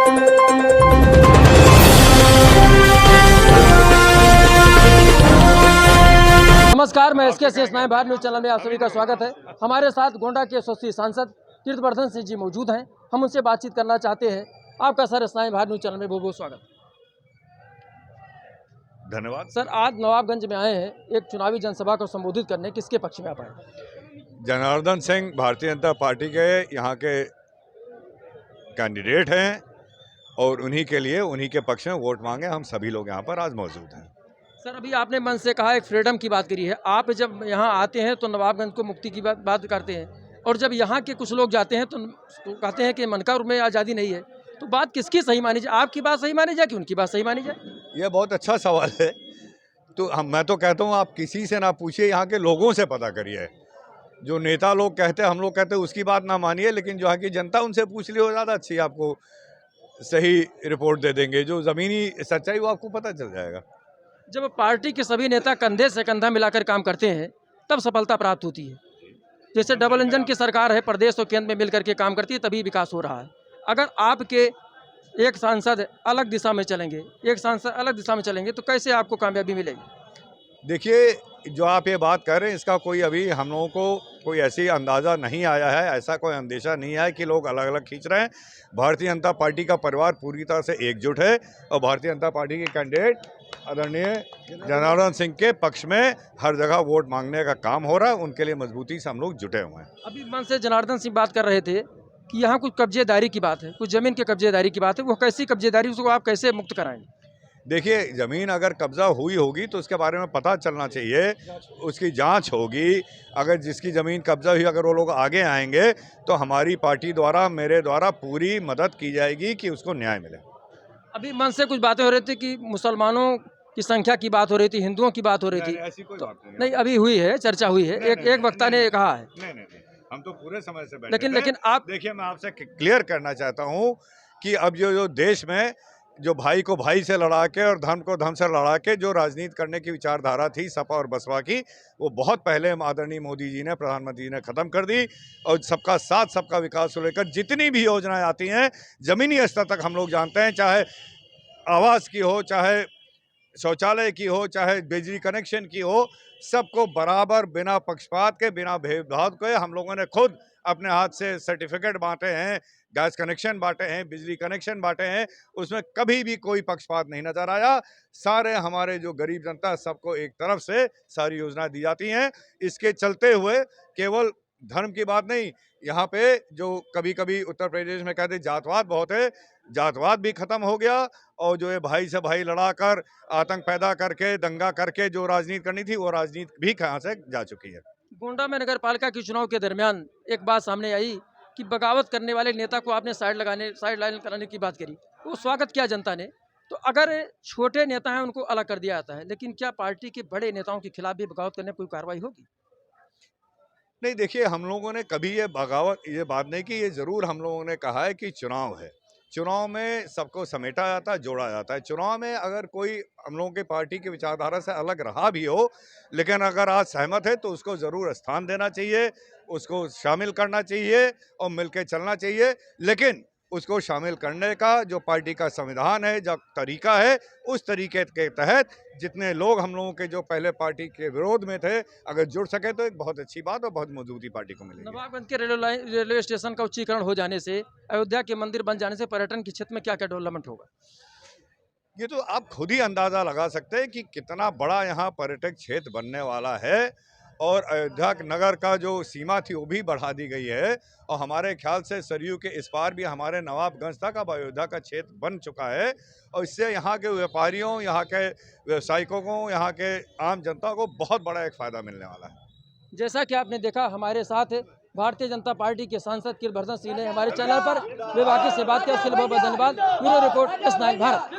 नमस्कार, मैं इसके शेष नायक भारत न्यूज़ चैनल में आप सभी का स्वागत है। हमारे साथ गोंडा के यशस्वी सांसद कीर्तिवर्धन सिंह जी मौजूद हैं। हम उनसे बातचीत करना चाहते हैं। आपका सर स्नाई भारत न्यूज़ चैनल में बहुत बहुत स्वागत। धन्यवाद सर, आज नवाबगंज में आए हैं एक चुनावी जनसभा को संबोधित करने, किसके पक्ष में आप आए? जनार्दन सिंह भारतीय जनता पार्टी के यहाँ के कैंडिडेट हैं और उन्हीं के लिए उन्हीं के पक्ष में वोट मांगे हम सभी लोग यहाँ पर आज मौजूद हैं। सर, अभी आपने मन से कहा, एक फ्रीडम की बात करी है। आप जब यहाँ आते हैं तो नवाबगंज को मुक्ति की बात करते हैं, और जब यहाँ के कुछ लोग जाते हैं तो कहते हैं कि मनका में आज़ादी नहीं है। तो बात किसकी सही मानी जाए? आपकी बात सही मानी जाए कि उनकी बात सही मानी जाए? ये बहुत अच्छा सवाल है। तो मैं तो कहता हूँ आप किसी से ना पूछिए, यहाँ के लोगों से पता करिए। जो नेता लोग कहते हैं, हम लोग कहते हैं, उसकी बात ना मानिए, लेकिन जो यहाँ की जनता उनसे पूछ ली, वो ज़्यादा अच्छी आपको सही रिपोर्ट दे देंगे। जो ज़मीनी सच्चाई वो आपको पता चल जाएगा। जब पार्टी के सभी नेता कंधे से कंधा मिलाकर काम करते हैं तब सफलता प्राप्त होती है। जैसे डबल इंजन की सरकार है, प्रदेश और केंद्र में मिलकर के काम करती है, तभी विकास हो रहा है। अगर आपके एक सांसद अलग दिशा में चलेंगे, एक सांसद अलग दिशा में चलेंगे, तो कैसे आपको कामयाबी मिलेगी? देखिए, जो आप ये बात कर रहे हैं, इसका कोई अभी हम लोगों को कोई ऐसी अंदाज़ा नहीं आया है, ऐसा कोई अंदेशा नहीं है कि लोग अलग अलग खींच रहे हैं। भारतीय जनता पार्टी का परिवार पूरी तरह से एकजुट है और भारतीय जनता पार्टी के कैंडिडेट आदरणीय जनार्दन सिंह के पक्ष में हर जगह वोट मांगने का काम हो रहा है। उनके लिए मजबूती से हम लोग जुटे हुए हैं। अभी मन से जनार्दन सिंह बात कर रहे थे कि यहाँ कुछ कब्जेदारी की बात है, कुछ ज़मीन के कब्जेदारी की बात है। वो कैसी कब्जेदारी, उसको आप कैसे मुक्त कराएंगे? देखिए, ज़मीन अगर कब्जा हुई होगी तो उसके बारे में पता चलना चाहिए, उसकी जांच होगी। अगर जिसकी ज़मीन कब्जा हुई, अगर वो लोग आगे आएंगे तो हमारी पार्टी द्वारा, मेरे द्वारा पूरी मदद की जाएगी कि उसको न्याय मिले। अभी मन से कुछ बातें हो रही थी कि मुसलमानों की संख्या की बात हो रही थी, हिंदुओं की बात हो रही थी। ऐसी कोई बात नहीं, अभी हुई है, चर्चा हुई है। एक वक्ता ने कहा है। नहीं, हम तो पूरे समय से बैठे थे। लेकिन आप देखिए, मैं आपसे क्लियर करना चाहता हूँ कि अब जो देश में जो भाई को भाई से लड़ा के और धर्म को धर्म से लड़ा के जो राजनीति करने की विचारधारा थी सपा और बसपा की, वो बहुत पहले आदरणीय मोदी जी ने, प्रधानमंत्री जी ने ख़त्म कर दी। और सबका साथ सबका विकास को लेकर जितनी भी योजनाएं आती हैं ज़मीनी स्तर तक हम लोग जानते हैं, चाहे आवास की हो, चाहे शौचालय की हो, चाहे बिजली कनेक्शन की हो, सबको बराबर बिना पक्षपात के, बिना भेदभाव के हम लोगों ने खुद अपने हाथ से सर्टिफिकेट बांटे हैं, गैस कनेक्शन बांटे हैं, बिजली कनेक्शन बांटे हैं। उसमें कभी भी कोई पक्षपात नहीं नजर आया। सारे हमारे जो गरीब जनता, सबको एक तरफ से सारी योजनाएं दी जाती हैं। इसके चलते हुए केवल धर्म की बात नहीं, यहाँ पे जो कभी कभी उत्तर प्रदेश में कहते जातवाद बहुत है, जातवाद भी खत्म हो गया। और जो ये भाई से भाई लड़ाकर, आतंक पैदा करके, दंगा करके जो राजनीति करनी थी, वो राजनीति भी कहाँ से जा चुकी है। गोंडा में नगर पालिका के चुनाव के दरमियान एक बात सामने आई कि बगावत करने वाले नेता को आपने साइड लाइन कराने की बात करी। वो स्वागत किया जनता ने। तो अगर छोटे नेता हैं उनको अलग कर दिया जाता है, लेकिन क्या पार्टी के बड़े नेताओं के खिलाफ भी बगावत करने कोई कार्रवाई होगी? नहीं, देखिए, हम लोगों ने कभी ये ये बात नहीं की। ये ज़रूर हम लोगों ने कहा है कि चुनाव है, चुनाव में सबको समेटा जाता है, जोड़ा जाता है। चुनाव में अगर कोई हम लोगों की पार्टी की विचारधारा से अलग रहा भी हो, लेकिन अगर आज सहमत है तो उसको ज़रूर स्थान देना चाहिए, उसको शामिल करना चाहिए और मिलकर चलना चाहिए। लेकिन उसको शामिल करने का जो पार्टी का संविधान है, जो तरीका है, उस तरीके के तहत जितने लोग हम लोगों के जो पहले पार्टी के विरोध में थे, अगर जुड़ सके तो एक बहुत अच्छी बात और बहुत मजबूती पार्टी को मिलेगी। नवाबगंज के रेलवे स्टेशन का उच्चीकरण हो जाने से, अयोध्या के मंदिर बन जाने से पर्यटन के क्षेत्र में क्या क्या डेवलपमेंट होगा? ये तो आप खुद ही अंदाज़ा लगा सकते हैं कि कितना बड़ा यहाँ पर्यटक क्षेत्र बनने वाला है। और अयोध्या नगर का जो सीमा थी वो भी बढ़ा दी गई है। और हमारे ख्याल से सरयू के इस पार भी हमारे नवाबगंज तक अब अयोध्या का क्षेत्र बन चुका है। और इससे यहाँ के व्यापारियों, यहाँ के व्यवसायिकों को, यहाँ के आम जनता को बहुत बड़ा एक फ़ायदा मिलने वाला है। जैसा कि आपने देखा, हमारे साथ भारतीय जनता पार्टी के सांसद कीर्तिवर्धन सिंह ने हमारे चैनल पर बेबाकी से बात की। उसके लिए बहुत बहुत धन्यवाद। Bureau report, S9 Bharat.